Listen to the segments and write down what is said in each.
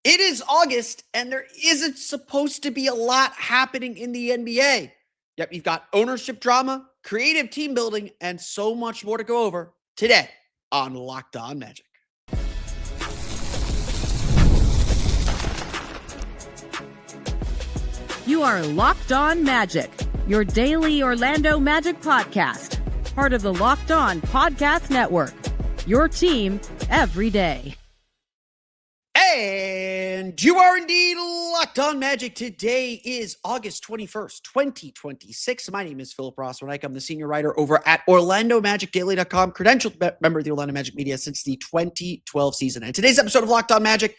It is August, and there isn't supposed to be a lot happening in the NBA. Yep, you've got ownership drama, creative team building, and so much more to go over today on Locked On Magic. You are Locked On Magic, your daily Orlando Magic podcast, part of the Locked On Podcast Network, your team every day. And you are indeed Locked On Magic. Today is August 21st, 2026. My name is Philip Rossman. I'm the senior writer over at OrlandoMagicDaily.com, credentialed member of the Orlando Magic media since the 2012 season. And today's episode of Locked On Magic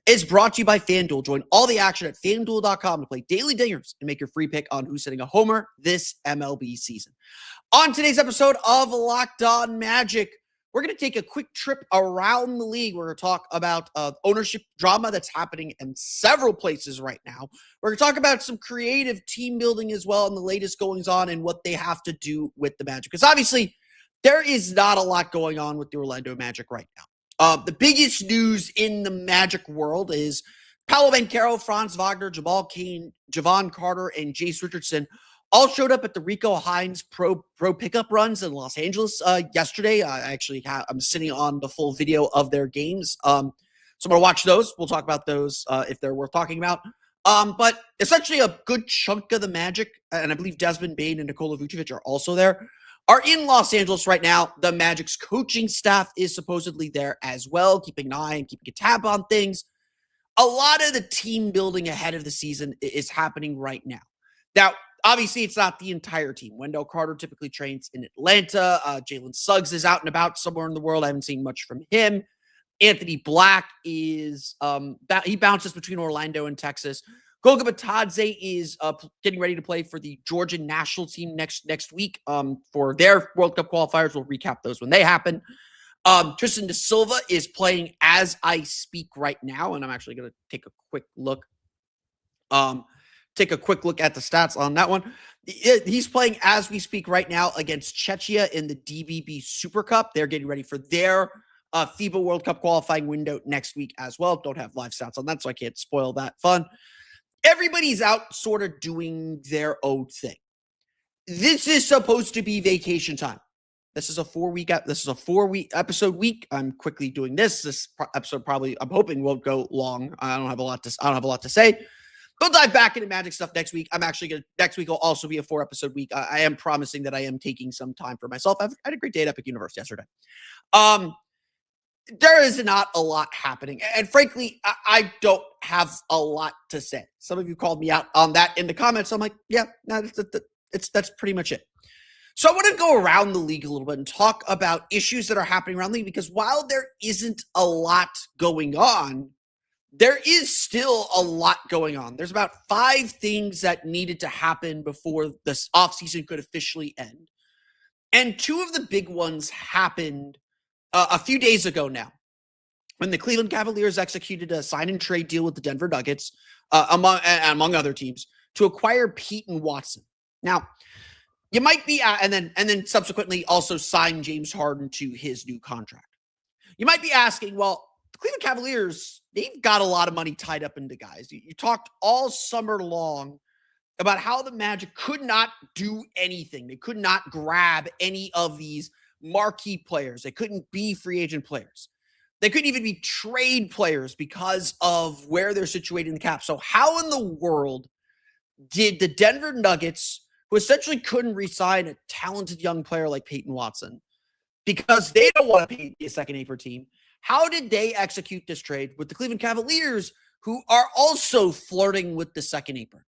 is brought to you by FanDuel. Join all the action at FanDuel.com to play daily dingers and make your free pick on who's hitting a homer this MLB season. On today's episode of Locked On Magic, we're going to take a quick trip around the league. We're going to talk about ownership drama that's happening in several places right now. We're going to talk about some creative team building as well and the latest goings on and what they have to do with the Magic. Because obviously, there is not a lot going on with the Orlando Magic right now. The biggest news in the Magic world is Paolo Banchero, Franz Wagner, Jamal Cain, Javon Carter, and Jace Richardson all showed up at the Rico Hines Pro pickup runs in Los Angeles yesterday. I'm sitting on the full video of their games. So I'm going to watch those. We'll talk about those if they're worth talking about. But essentially a good chunk of the Magic, and I believe Desmond Bane and Nikola Vucevic are also there, are in Los Angeles right now. The Magic's coaching staff is supposedly there as well, keeping an eye and keeping a tab on things. A lot of the team building ahead of the season is happening right now. Now, obviously, it's not the entire team. Wendell Carter typically trains in Atlanta. Jalen Suggs is out and about somewhere in the world. I haven't seen much from him. Anthony Black is he bounces between Orlando and Texas. Goga Batadze is getting ready to play for the Georgian national team next week for their World Cup qualifiers. We'll recap those when they happen. Tristan Da Silva is playing as I speak right now, and I'm actually going to take a quick look. Take a quick look at the stats on that one. He's playing as we speak right now against Czechia in the DBB Super Cup. They're getting ready for their FIBA World Cup qualifying window next week as well. Don't have live stats on that, so I can't spoil that fun. Everybody's out sort of doing their own thing. This is supposed to be vacation time. This is a 4-week episode week. I'm quickly doing this. This episode probably, I'm hoping, won't go long. I don't have a lot to say. We'll dive back into Magic stuff next week. Next week will also be a 4-episode week. I am promising that I am taking some time for myself. I had a great day at Epic Universe yesterday. There is not a lot happening. And frankly, I don't have a lot to say. Some of you called me out on that in the comments. I'm like, yeah, no, that's pretty much it. So I want to go around the league a little bit and talk about issues that are happening around the league, because while there isn't a lot going on, there is still a lot going on. There's about 5 things that needed to happen before this offseason could officially end. And 2 of the big ones happened a few days ago now, when the Cleveland Cavaliers executed a sign and trade deal with the Denver Nuggets, among other teams, to acquire Peyton Watson. Now, you might be, and then subsequently also sign James Harden to his new contract. You might be asking, well, the Cleveland Cavaliers, they've got a lot of money tied up into guys. You talked all summer long about how the Magic could not do anything. They could not grab any of these marquee players. They couldn't be free agent players. They couldn't even be trade players because of where they're situated in the cap. So how in the world did the Denver Nuggets, who essentially couldn't re-sign a talented young player like Peyton Watson because they don't want to pay a second apron team, how did they execute this trade with the Cleveland Cavaliers, who are also flirting with the second apron?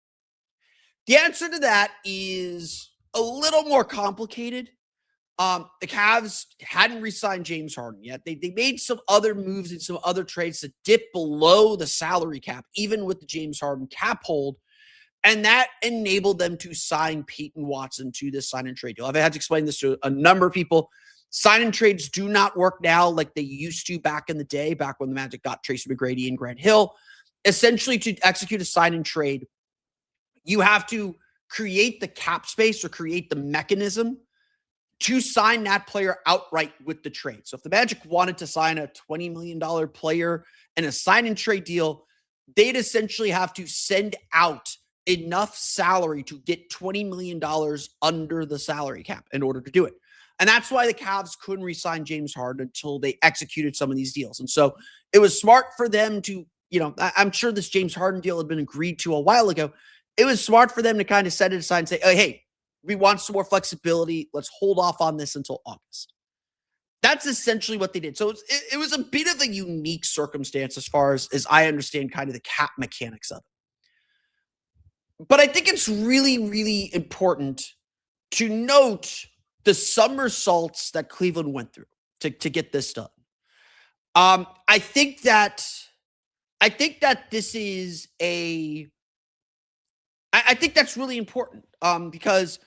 The answer to that is a little more complicated. The Cavs hadn't re-signed James Harden yet. They made some other moves and some other trades to dip below the salary cap, even with the James Harden cap hold. And that enabled them to sign Peyton Watson to this sign and trade deal. I've had to explain this to a number of people. Sign and trades do not work now like they used to back in the day, back when the Magic got Tracy McGrady and Grant Hill. Essentially, to execute a sign and trade, you have to create the cap space or create the mechanism to sign that player outright with the trade. So if the Magic wanted to sign a $20 million player in a sign and trade deal, they'd essentially have to send out enough salary to get $20 million under the salary cap in order to do it. And that's why the Cavs couldn't re-sign James Harden until they executed some of these deals. And so it was smart for them to, I'm sure this James Harden deal had been agreed to a while ago. It was smart for them to kind of set it aside and say, hey, we want some more flexibility. Let's hold off on this until August. That's essentially what they did. So it was a bit of a unique circumstance as far as I understand kind of the cap mechanics of it. But I think it's really, really important to note the somersaults that Cleveland went through to get this done. I think that this is I think that's really important because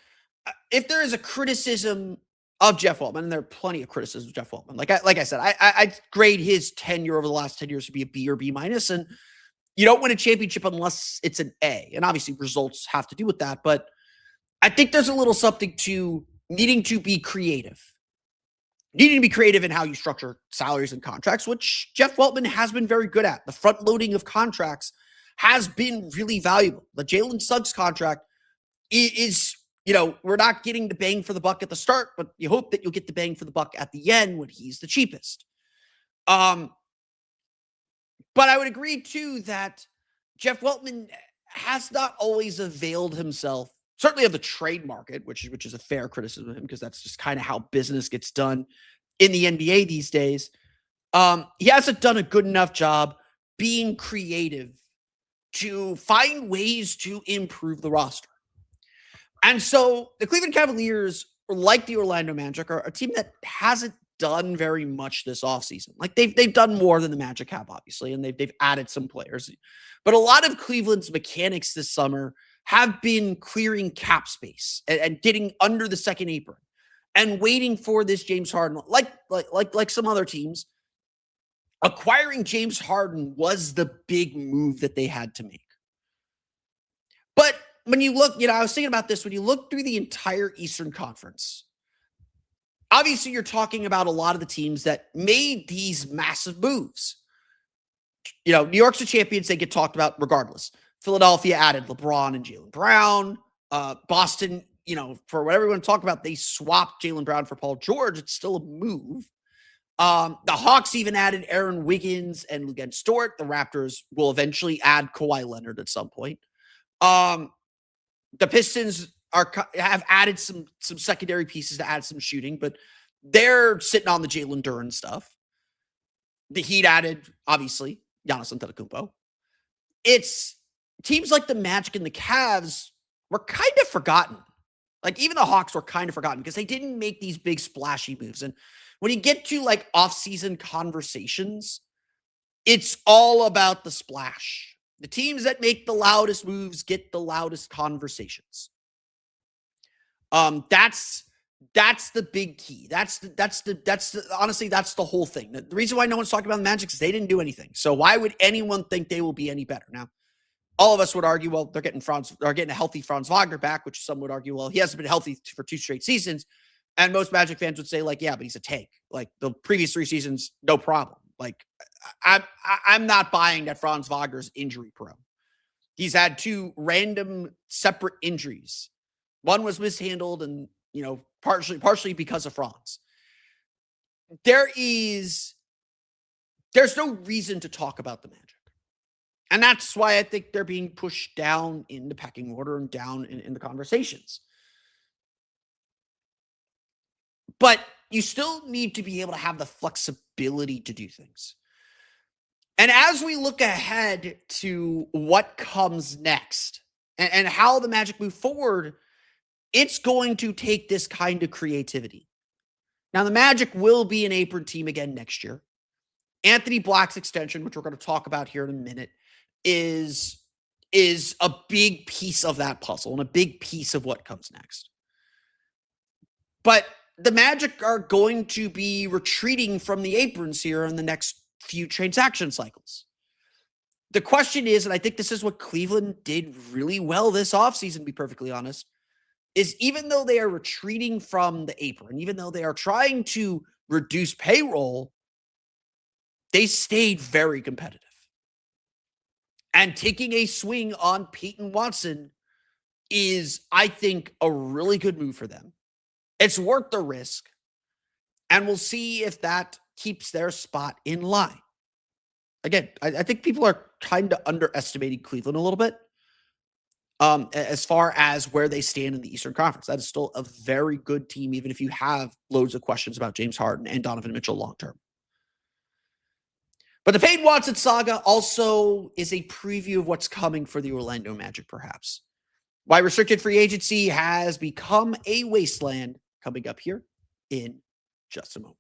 if there is a criticism of Jeff Weltman, and there are plenty of criticisms of Jeff Weltman. Like I said, I grade his tenure over the last 10 years to be a B or B minus, and you don't win a championship unless it's an A. And obviously results have to do with that. But I think there's a little something to needing to be creative. Needing to be creative in how you structure salaries and contracts, which Jeff Weltman has been very good at. The front loading of contracts has been really valuable. The Jalen Suggs contract is we're not getting the bang for the buck at the start, but you hope that you'll get the bang for the buck at the end when he's the cheapest. But I would agree, too, that Jeff Weltman has not always availed himself, certainly of the trade market, which is a fair criticism of him because that's just kind of how business gets done in the NBA these days. He hasn't done a good enough job being creative to find ways to improve the roster. And so the Cleveland Cavaliers, like the Orlando Magic, are a team that hasn't done very much this offseason. Like they've done more than the Magic have, obviously, and they've added some players. But a lot of Cleveland's mechanics this summer have been clearing cap space and getting under the second apron and waiting for this James Harden. Like some other teams, acquiring James Harden was the big move that they had to make. But when you look, I was thinking about this, when you look through the entire Eastern Conference, obviously you're talking about a lot of the teams that made these massive moves. New York's the champions, they get talked about regardless. Philadelphia added LeBron and Jaylen Brown. Boston, for whatever you want to talk about, they swapped Jaylen Brown for Paul George. It's still a move. The Hawks even added Aaron Wiggins and Luguentz Dort. The Raptors will eventually add Kawhi Leonard at some point. The Pistons have added some secondary pieces to add some shooting, but they're sitting on the Jalen Duren stuff. The Heat added, obviously, Giannis Antetokounmpo. It's teams like the Magic and the Cavs were kind of forgotten. Like even the Hawks were kind of forgotten because they didn't make these big splashy moves. And when you get to like off-season conversations, it's all about the splash. The teams that make the loudest moves get the loudest conversations. That's the big key. Honestly, that's the whole thing. The reason why no one's talking about the Magic is they didn't do anything. So why would anyone think they will be any better? Now, all of us would argue, well, they're getting a healthy Franz Wagner back, which some would argue, well, he hasn't been healthy for 2 straight seasons. And most Magic fans would say, like, yeah, but he's a tank. Like the previous 3 seasons, no problem. Like I'm not buying that Franz Wagner's injury prone. He's had 2 random separate injuries. One was mishandled and, partially because of Franz. There's no reason to talk about the Magic. And that's why I think they're being pushed down in the pecking order and down in the conversations. But you still need to be able to have the flexibility to do things. And as we look ahead to what comes next and how the Magic move forward, it's going to take this kind of creativity. Now, the Magic will be an apron team again next year. Anthony Black's extension, which we're going to talk about here in a minute, is a big piece of that puzzle and a big piece of what comes next. But the Magic are going to be retreating from the aprons here in the next few transaction cycles. The question is, and I think this is what Cleveland did really well this offseason, to be perfectly honest, is even though they are retreating from the apron, even though they are trying to reduce payroll, they stayed very competitive. And taking a swing on Peyton Watson is, I think, a really good move for them. It's worth the risk. And we'll see if that keeps their spot in line. Again, I think people are kind of underestimating Cleveland a little bit as far as where they stand in the Eastern Conference. That is still a very good team, even if you have loads of questions about James Harden and Donovan Mitchell long-term. But the Peyton Watson saga also is a preview of what's coming for the Orlando Magic, perhaps. Why restricted free agency has become a wasteland, coming up here in just a moment.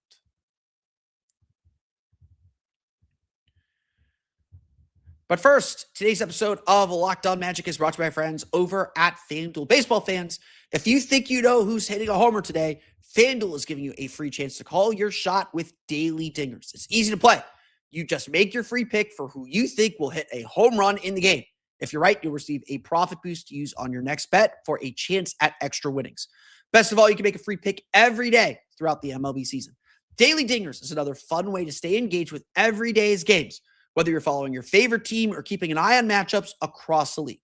But first, today's episode of Locked On Magic is brought to you by friends over at FanDuel. Baseball fans, if you think you know who's hitting a homer today, FanDuel is giving you a free chance to call your shot with daily dingers. It's easy to play. You just make your free pick for who you think will hit a home run in the game. If you're right, you'll receive a profit boost to use on your next bet for a chance at extra winnings. Best of all, you can make a free pick every day throughout the MLB season. Daily Dingers is another fun way to stay engaged with every day's games, whether you're following your favorite team or keeping an eye on matchups across the league.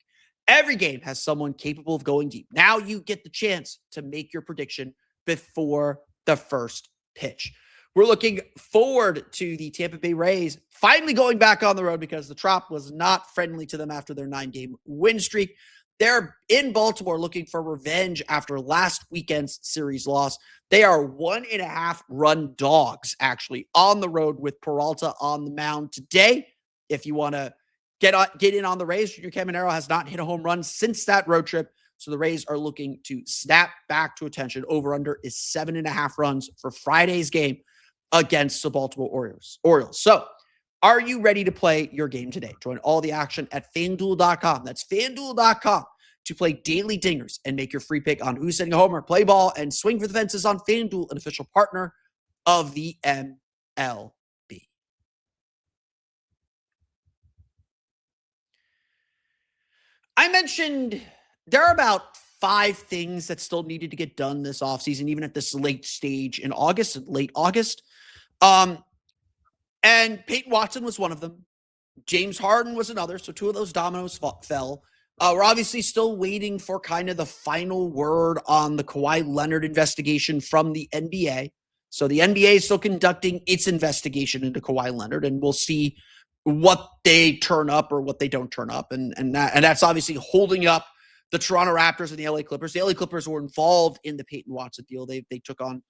Every game has someone capable of going deep. Now you get the chance to make your prediction before the first pitch. We're looking forward to the Tampa Bay Rays finally going back on the road because the Trop was not friendly to them after their 9-game win streak. They're in Baltimore looking for revenge after last weekend's series loss. They are 1.5-run dogs, actually, on the road with Peralta on the mound today. If you want to get in on the Rays, Junior Caminero has not hit a home run since that road trip. So the Rays are looking to snap back to attention. Over-under is 7.5 runs for Friday's game against the Baltimore Orioles. So are you ready to play your game today? Join all the action at FanDuel.com. That's FanDuel.com to play daily dingers and make your free pick on who's hitting a homer, play ball, and swing for the fences on FanDuel, an official partner of the MLB. I mentioned there are about 5 things that still needed to get done this offseason, even at this late stage in late August. And Peyton Watson was one of them. James Harden was another. So 2 of those dominoes fell. We're obviously still waiting for kind of the final word on the Kawhi Leonard investigation from the NBA. So the NBA is still conducting its investigation into Kawhi Leonard, and we'll see what they turn up or what they don't turn up. And that's obviously holding up the Toronto Raptors and the LA Clippers. The LA Clippers were involved in the Peyton Watson deal. They took on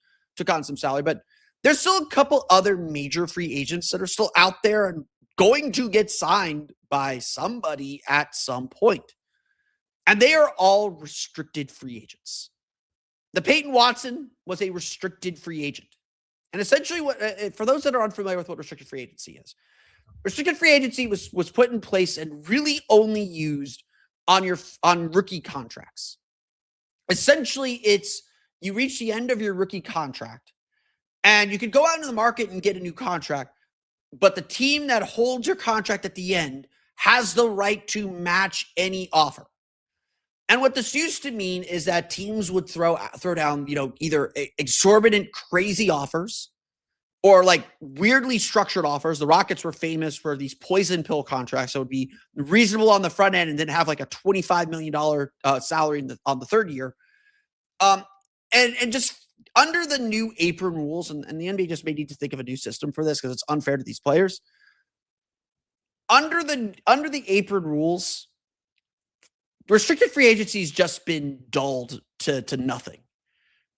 some salary, but there's still a couple other major free agents that are still out there and going to get signed by somebody at some point. And they are all restricted free agents. The Peyton Watson was a restricted free agent. And essentially, for those that are unfamiliar with what restricted free agency is, restricted free agency was put in place and really only used on rookie contracts. Essentially, it's you reach the end of your rookie contract and you can go out into the market and get a new contract, but the team that holds your contract at the end has the right to match any offer. And what this used to mean is that teams would throw down, either exorbitant, crazy offers or like weirdly structured offers. The Rockets were famous for these poison pill contracts that would be reasonable on the front end and then have like a $25 million salary on the third year. And just under the new apron rules, and the NBA just may need to think of a new system for this because it's unfair to these players. Under the apron rules, restricted free agency has just been dulled to nothing.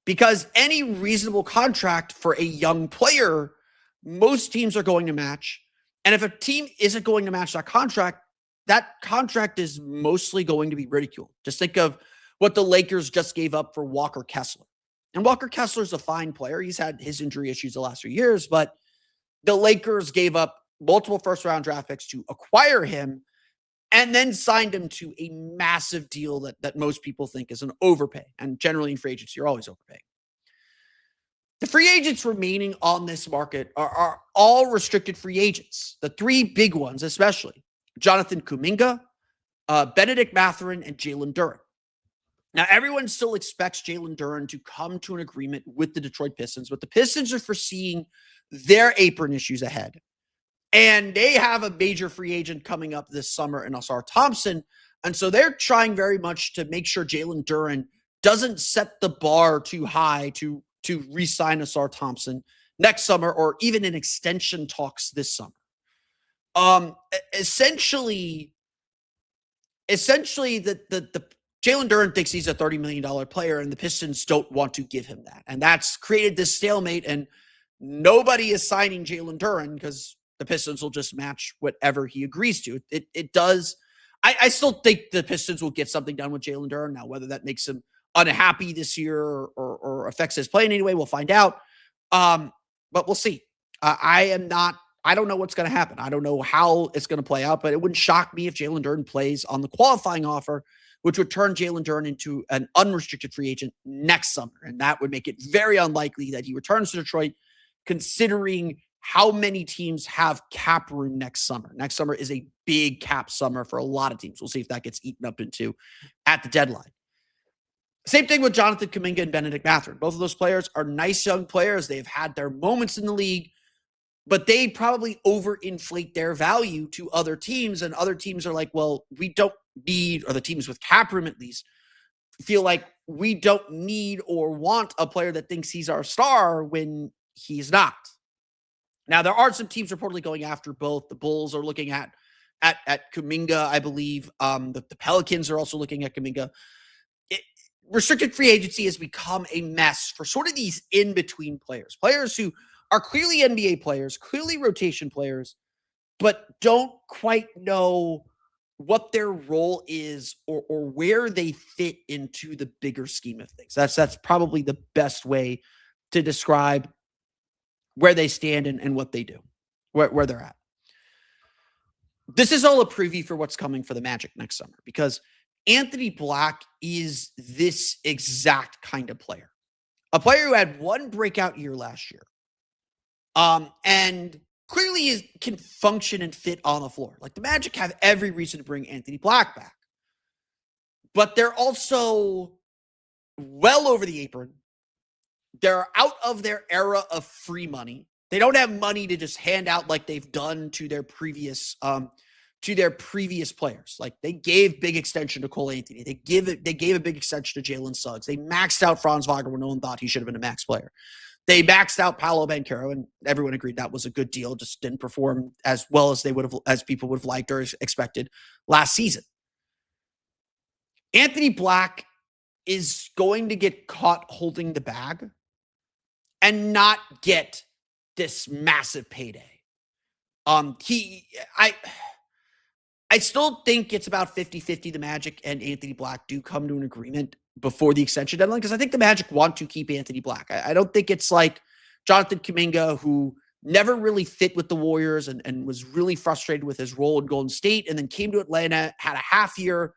Because any reasonable contract for a young player, most teams are going to match. And if a team isn't going to match that contract is mostly going to be ridiculed. Just think of what the Lakers just gave up for Walker Kessler. And Walker Kessler's a fine player. He's had his injury issues the last few years, but the Lakers gave up multiple first-round draft picks to acquire him and then signed him to a massive deal that most people think is an overpay. And generally in free agency, you're always overpaying. The free agents remaining on this market are all restricted free agents. The 3 big ones, especially Jonathan Kuminga, Bennedict Mathurin, and Jalen Duren. Now, everyone still expects Jalen Duren to come to an agreement with the Detroit Pistons, but the Pistons are foreseeing their apron issues ahead. And they have a major free agent coming up this summer in Ausar Thompson. And so they're trying very much to make sure Jalen Duren doesn't set the bar too high to re-sign Ausar Thompson next summer or even in extension talks this summer. Essentially the Jalen Duren thinks he's a $30 million player and the Pistons don't want to give him that. And that's created this stalemate, and nobody is signing Jalen Duren because the Pistons will just match whatever he agrees to. It does. I still think the Pistons will get something done with Jalen Duren. Now, whether that makes him unhappy this year or affects his play in any way, we'll find out. But we'll see. I don't know what's going to happen. I don't know how it's going to play out, but it wouldn't shock me if Jalen Duren plays on the qualifying offer, which would turn Jalen Duren into an unrestricted free agent next summer. And that would make it very unlikely that he returns to Detroit, considering how many teams have cap room next summer. Next summer is a big cap summer for a lot of teams. We'll see if that gets eaten up into at the deadline. Same thing with Jonathan Kuminga and Bennedict Mathurin. Both of those players are nice young players. They've had their moments in the league, but they probably overinflate their value to other teams. And other teams are like, well, we don't need, or the teams with cap room at least, feel like we don't need or want a player that thinks he's our star when he's not. Now, there are some teams reportedly going after both. The Bulls are looking at Kuminga, I believe. The Pelicans are also looking at Kuminga. Restricted free agency has become a mess for sort of these in-between players who are clearly NBA players, clearly rotation players, but don't quite know what their role is or where they fit into the bigger scheme of things. That's probably the best way to describe where they stand and what they do, where they're at. This is all a preview for what's coming for the Magic next summer, because Anthony Black is this exact kind of player. A player who had one breakout year last year. And clearly can function and fit on the floor. Like, the Magic have every reason to bring Anthony Black back. But they're also well over the apron. They're out of their era of free money. They don't have money to just hand out like they've done to their previous players. Like, they gave big extension to Cole Anthony. They gave a big extension to Jalen Suggs. They maxed out Franz Wagner when no one thought he should have been a max player. They maxed out Paolo Banchero, and everyone agreed that was a good deal. Just didn't perform as well as people would have liked or expected last season. Anthony Black is going to get caught holding the bag and not get this massive payday. I still think it's about 50-50. The Magic and Anthony Black do come to an agreement before the extension deadline, because I think the Magic want to keep Anthony Black. I don't think it's like Jonathan Kuminga, who never really fit with the Warriors and was really frustrated with his role in Golden State, and then came to Atlanta, had a half year.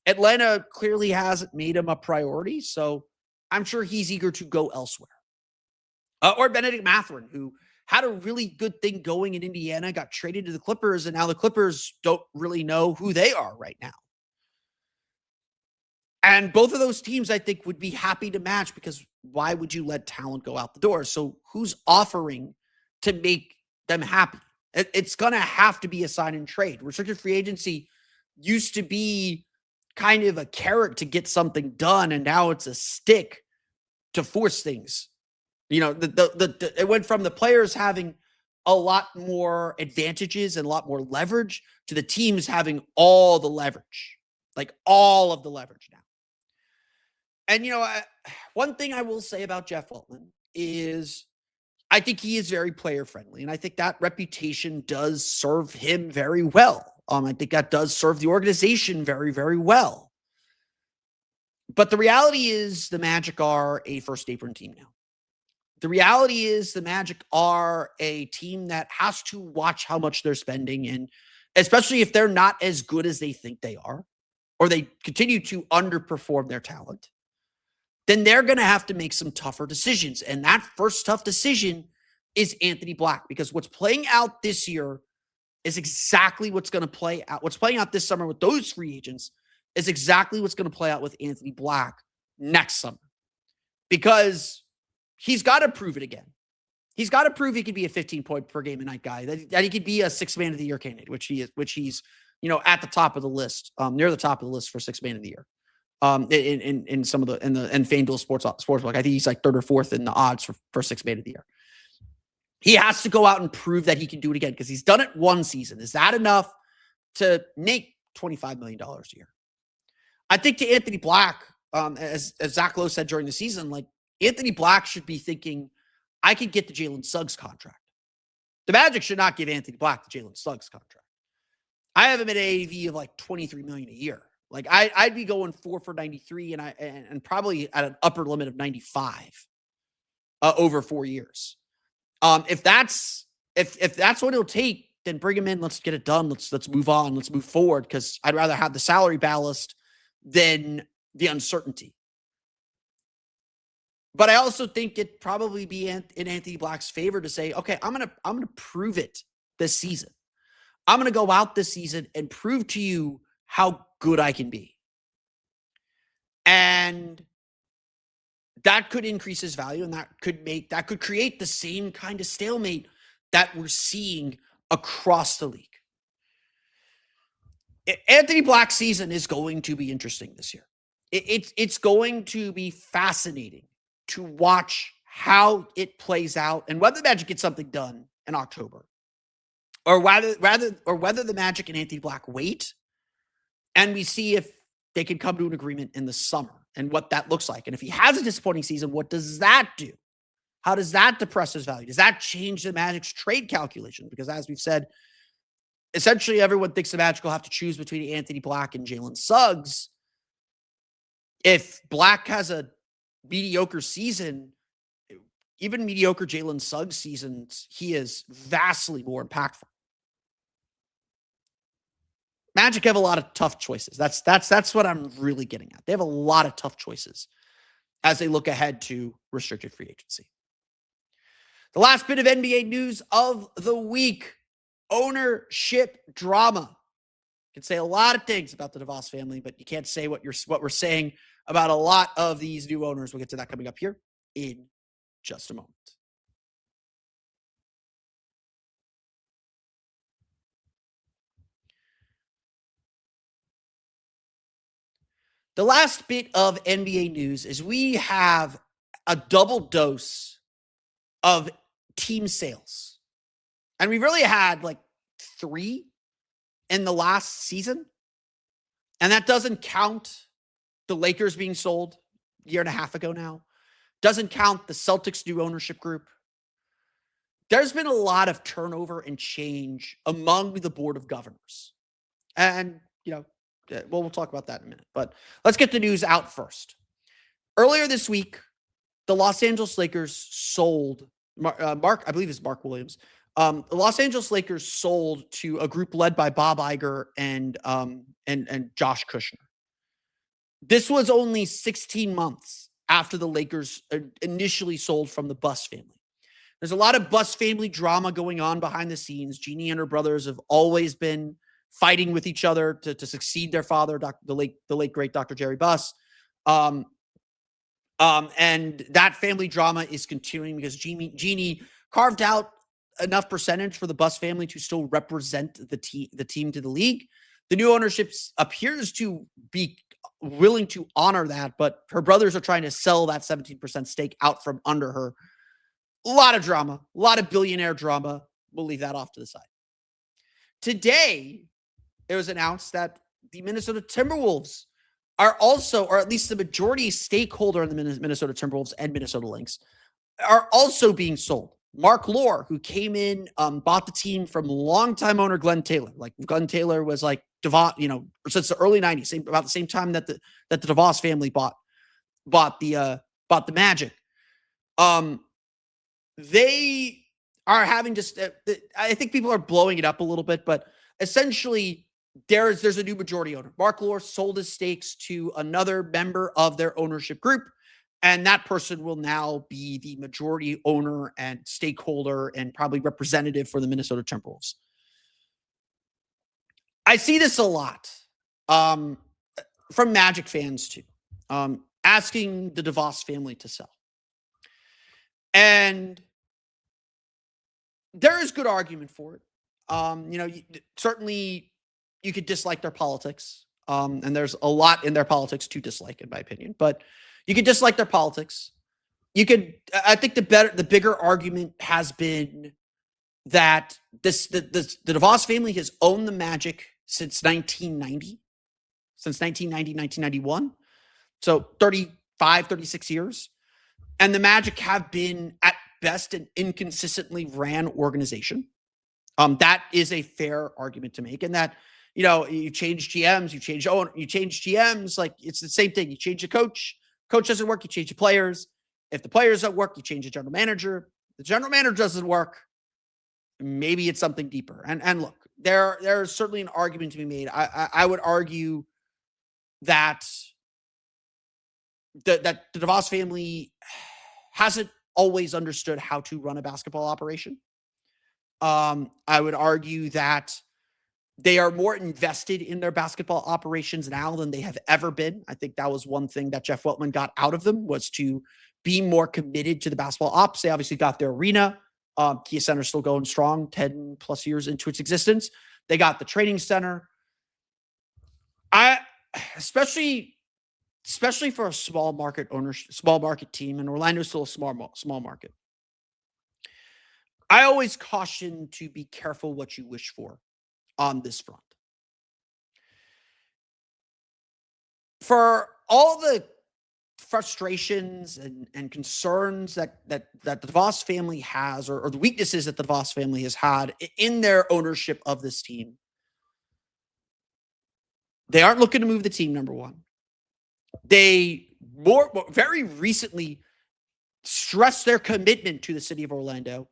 Atlanta clearly hasn't made him a priority, so I'm sure he's eager to go elsewhere. Or Bennedict Mathurin, who had a really good thing going in Indiana, got traded to the Clippers, and now the Clippers don't really know who they are right now. And both of those teams, I think, would be happy to match, because why would you let talent go out the door? So who's offering to make them happy? It's going to have to be a sign and trade. Restricted free agency used to be kind of a carrot to get something done, and now it's a stick to force things. You know, it went from the players having a lot more advantages and a lot more leverage to the teams having all the leverage, like all of the leverage now. And, you know, one thing I will say about Jeff Weltman is I think he is very player friendly, and I think that reputation does serve him very well. I think that does serve the organization very, very well. But the reality is the Magic are a first apron team now. The reality is the Magic are a team that has to watch how much they're spending, and especially if they're not as good as they think they are, or they continue to underperform their talent, then they're going to have to make some tougher decisions. And that first tough decision is Anthony Black, because what's playing out this year is exactly what's going to play out. What's playing out this summer with those free agents is exactly what's going to play out with Anthony Black next summer, because he's got to prove it again. He's got to prove he could be a 15-point per game a night guy, that he could be a 6 man of the year candidate, which he's, at the top of the list, near the top of the list for 6 man of the year. In some of in FanDuel Sportsbook, I think he's like 3rd or 4th in the odds for 6 man of the year. He has to go out and prove that he can do it again, because he's done it one season. Is that enough to make $25 million a year? I think to Anthony Black, as Zach Lowe said during the season, like, Anthony Black should be thinking, I could get the Jalen Suggs contract. The Magic should not give Anthony Black the Jalen Suggs contract. I have him at an AAV of like $23 million a year. Like, I'd be going 4 for 93 and probably at an upper limit of 95 over 4 years. If that's what it'll take, then bring him in. Let's get it done. Let's move on. Let's move forward, because I'd rather have the salary ballast than the uncertainty. But I also think it'd probably be in Anthony Black's favor to say, okay, I'm gonna prove it this season. I'm gonna go out this season and prove to you how good I can be. And that could increase his value, and that could create the same kind of stalemate that we're seeing across the league. Anthony Black's season is going to be interesting this year. It's going to be fascinating to watch how it plays out, and whether the Magic gets something done in October, or whether the Magic and Anthony Black wait, and we see if they can come to an agreement in the summer and what that looks like. And if he has a disappointing season, what does that do? How does that depress his value? Does that change the Magic's trade calculation? Because as we've said, essentially everyone thinks the Magic will have to choose between Anthony Black and Jalen Suggs. If Black has a mediocre season, even mediocre Jalen Suggs seasons, he is vastly more impactful. Magic have a lot of tough choices. That's what I'm really getting at. They have a lot of tough choices as they look ahead to restricted free agency. The last bit of NBA news of the week: ownership drama. You can say a lot of things about the DeVos family, but you can't say what we're saying about a lot of these new owners. We'll get to that coming up here in just a moment. The last bit of NBA news is we have a double dose of team sales. And we really had like 3 in the last season. And that doesn't count the Lakers being sold a year and a half ago now. Doesn't count the Celtics' new ownership group. There's been a lot of turnover and change among the board of governors. And, we'll talk about that in a minute. But let's get the news out first. Earlier this week, the Los Angeles Lakers sold Mark, I believe it's Mark Williams. The Los Angeles Lakers sold to a group led by Bob Iger and Josh Kushner. This was only 16 months after the Lakers initially sold from the Buss family. There's a lot of Buss family drama going on behind the scenes. Jeannie and her brothers have always been fighting with each other to succeed their father, the late great Dr. Jerry Buss. And that family drama is continuing because Jeannie carved out enough percentage for the Buss family to still represent the team to the league. The new ownership appears to be willing to honor that, but her brothers are trying to sell that 17% stake out from under her. A lot of drama, a lot of billionaire drama. We'll leave that off to the side. Today, it was announced that the Minnesota Timberwolves are also, or at least the majority stakeholder in the Minnesota Timberwolves and Minnesota Lynx, are also being sold. Mark Lore, who came in, bought the team from longtime owner Glenn Taylor. Like, Glenn Taylor was like DeVos, since the early 90s, about the same time that the DeVos family bought the Magic. They are having just, I think people are blowing it up a little bit, but essentially there's a new majority owner. Mark Lore sold his stakes to another member of their ownership group, and that person will now be the majority owner and stakeholder and probably representative for the Minnesota Timberwolves. I see this a lot from Magic fans too, asking the DeVos family to sell. And there is good argument for it. Certainly you could dislike their politics. And there's a lot in their politics to dislike, in my opinion, but you could dislike their politics. I think the bigger argument has been that the DeVos family has owned the Magic since 1990, 1991. So 35, 36 years. And the Magic have been at best an inconsistently ran organization. That is a fair argument to make. And that, you change GMs, you change GMs, like it's the same thing. You change the coach doesn't work, you change the players. If the players don't work, you change the general manager. The general manager doesn't work, maybe it's something deeper. And look, there's certainly an argument to be made. I would argue that the DeVos family hasn't always understood how to run a basketball operation. I would argue that they are more invested in their basketball operations now than they have ever been. I think that was one thing that Jeff Weltman got out of them, was to be more committed to the basketball ops. They obviously got their arena. Kia Center still going strong, 10 plus years into its existence. They got the training center. Especially for a small market team, and Orlando's still a small market. I always caution to be careful what you wish for on this front. For all the frustrations and concerns that the DeVos family has, or the weaknesses that the DeVos family has had in their ownership of this team, they aren't looking to move the team, number one. They very recently stressed their commitment to the city of Orlando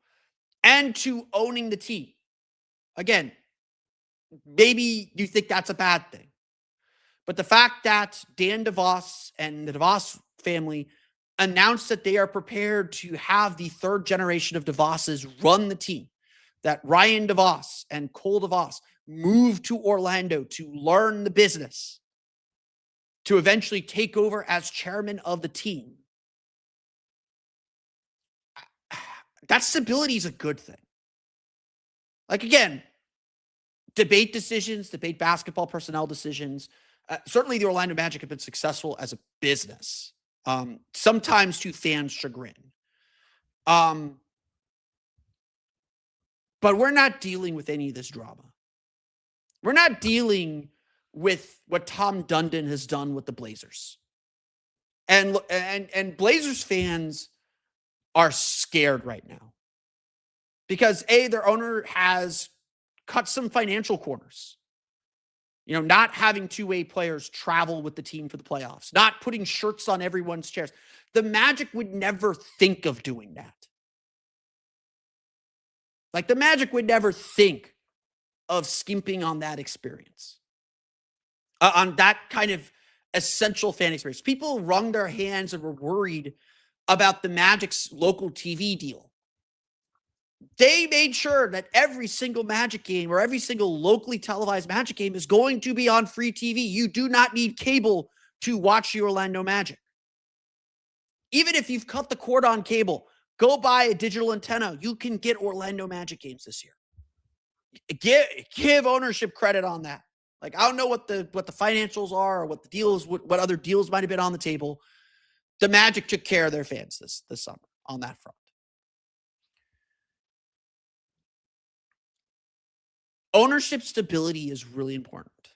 and to owning the team. Again, maybe you think that's a bad thing, but the fact that Dan DeVos and the DeVos family announced that they are prepared to have the third generation of DeVos's run the team, that Ryan DeVos and Cole DeVos moved to Orlando to learn the business, to eventually take over as chairman of the team. That stability is a good thing. Like, again, debate basketball personnel decisions. Certainly the Orlando Magic have been successful as a business, sometimes to fans' chagrin. But we're not dealing with any of this drama. We're not dealing with what Tom Dundon has done with the Blazers. And Blazers fans are scared right now because their owner has cut some financial corners. Not having two-way players travel with the team for the playoffs, not putting shirts on everyone's chairs. The Magic would never think of doing that. Like, the Magic would never think of skimping on that experience, on that kind of essential fan experience. People wrung their hands and were worried about the Magic's local TV deal. They made sure that every single Magic game or every single locally televised Magic game is going to be on free TV. You do not need cable to watch the Orlando Magic. Even if you've cut the cord on cable, go buy a digital antenna. You can get Orlando Magic games this year. Give ownership credit on that. Like, I don't know what the financials are or what the deals, what other deals might have been on the table. The Magic took care of their fans this summer on that front. Ownership stability is really important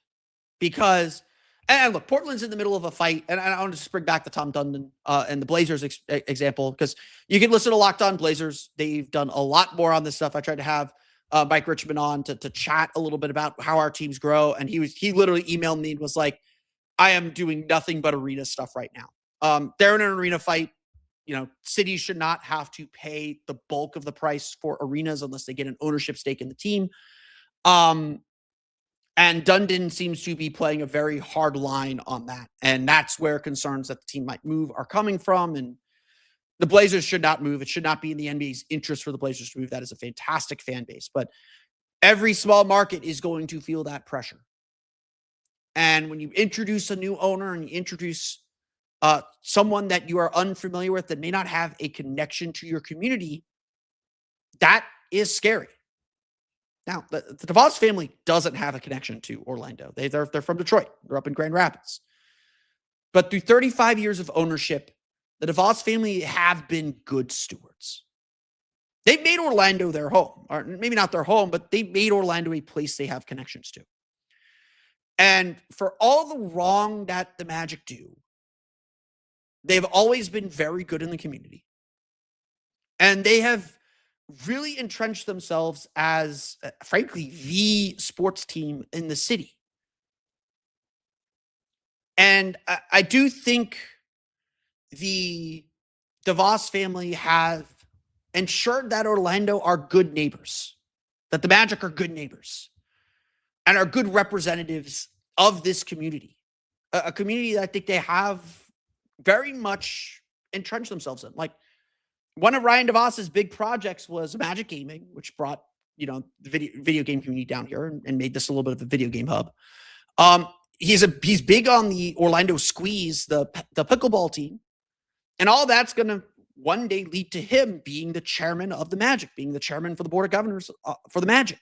because, and look, Portland's in the middle of a fight, and I want to just bring back the Tom Dundon and the Blazers example, because you can listen to Locked On Blazers. They've done a lot more on this stuff. I tried to have Mike Richmond on to chat a little bit about how our teams grow, and he literally emailed me and was like, I am doing nothing but arena stuff right now. They're in an arena fight. Cities should not have to pay the bulk of the price for arenas unless they get an ownership stake in the team. And Dundon seems to be playing a very hard line on that. And that's where concerns that the team might move are coming from. And the Blazers should not move. It should not be in the NBA's interest for the Blazers to move. That is a fantastic fan base. But every small market is going to feel that pressure. And when you introduce a new owner and you introduce someone that you are unfamiliar with that may not have a connection to your community, that is scary. Now, the DeVos family doesn't have a connection to Orlando. They're from Detroit. They're up in Grand Rapids. But through 35 years of ownership, the DeVos family have been good stewards. They've made Orlando their home, or maybe not their home, but they made Orlando a place they have connections to. And for all the wrong that the Magic do, they've always been very good in the community. And they have really entrenched themselves as, frankly, the sports team in the city. And I do think the DeVos family have ensured that Orlando are good neighbors, that the Magic are good neighbors, and are good representatives of this community. A community that I think they have very much entrenched themselves in. Like, one of Ryan DeVos's big projects was Magic Gaming, which brought, the video game community down here and made this a little bit of a video game hub. He's big on the Orlando Squeeze, the pickleball team. And all that's going to one day lead to him being the chairman of the Magic, being the chairman for the board of governors for the Magic.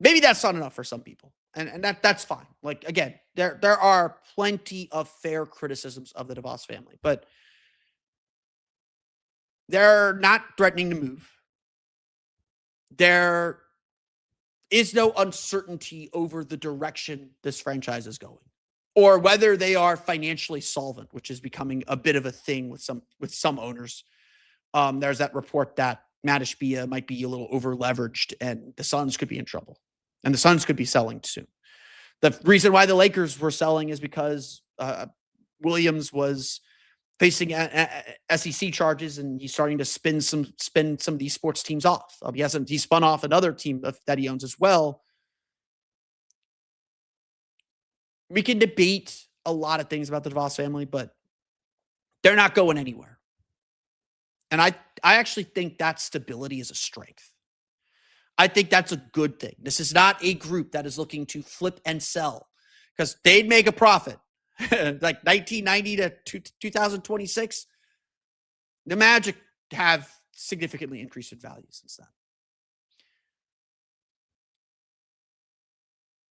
Maybe that's not enough for some people. And that's fine. Like, again, there are plenty of fair criticisms of the DeVos family, but they're not threatening to move. There is no uncertainty over the direction this franchise is going, or whether they are financially solvent, which is becoming a bit of a thing with some owners. There's that report that Matt Ishbia might be a little over leveraged, and the Suns could be in trouble. And the Suns could be selling soon. The reason why the Lakers were selling is because Williams was facing SEC charges, and he's starting to spin some of these sports teams off. He spun off another team that he owns as well. We can debate a lot of things about the DeVos family, but they're not going anywhere. And I actually think that stability is a strength. I think that's a good thing. This is not a group that is looking to flip and sell, because they'd make a profit. Like 1990 to 2026, the Magic have significantly increased in value since then.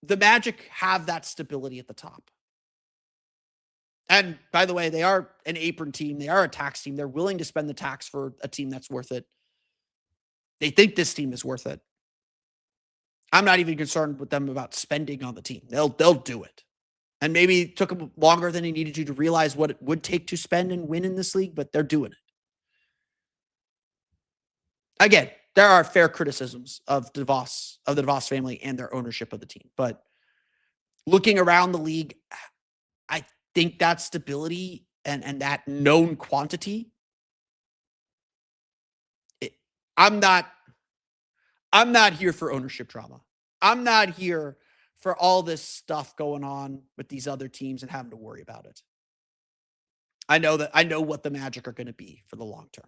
The Magic have that stability at the top. And by the way, they are an apron team. They are a tax team. They're willing to spend the tax for a team that's worth it. They think this team is worth it. I'm not even concerned with them about spending on the team. They'll do it. And maybe it took them longer than they needed to realize what it would take to spend and win in this league, but they're doing it. Again, there are fair criticisms of the DeVos family and their ownership of the team. But looking around the league, I think that stability and that known quantity, I'm not here for ownership drama. I'm not here for all this stuff going on with these other teams and having to worry about it. I know what the Magic are going to be for the long term.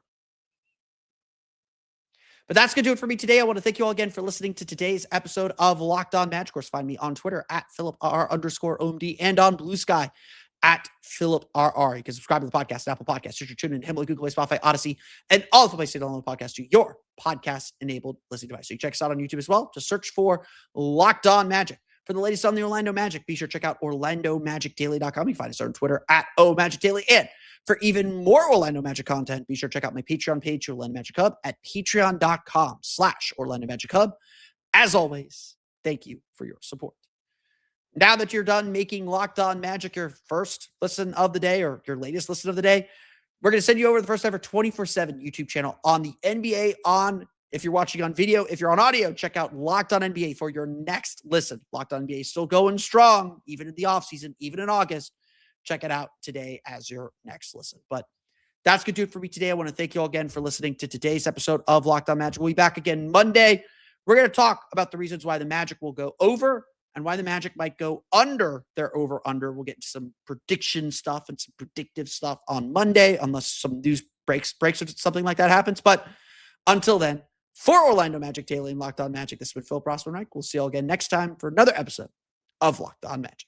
But that's going to do it for me today. I want to thank you all again for listening to today's episode of Locked On Magic. Of course, find me on Twitter at @PhilipR_OMD and on Blue Sky at PhilipRR. You can subscribe to the podcast, Apple Podcasts, Stitcher, TuneIn, Himalaya, Google Play, Spotify, Odyssey, and all of the places to download the podcast to your podcast-enabled listening device. So you check us out on YouTube as well. Just search for Locked On Magic. For the latest on the Orlando Magic, be sure to check out OrlandoMagicDaily.com. You can find us on Twitter at OMagicDaily. And for even more Orlando Magic content, be sure to check out my Patreon page, Orlando Magic Hub, at patreon.com/Orlando Magic Hub. As always, thank you for your support. Now that you're done making Locked On Magic your first listen of the day or your latest listen of the day, we're going to send you over to the first ever 24/7 YouTube channel on the NBA if you're watching on video. If you're on audio, check out Locked On NBA for your next listen. Locked On NBA is still going strong, even in the offseason, even in August. Check it out today as your next listen. But that's going to do it for me today. I want to thank you all again for listening to today's episode of Locked On Magic. We'll be back again Monday. We're going to talk about the reasons why the Magic will go over and why the Magic might go under their over-under. We'll get into some prediction stuff and some predictive stuff on Monday, unless some news breaks or something like that happens. But until then, for Orlando Magic Daily and Locked On Magic, this has been Phil Rossman. We'll see you all again next time for another episode of Locked On Magic.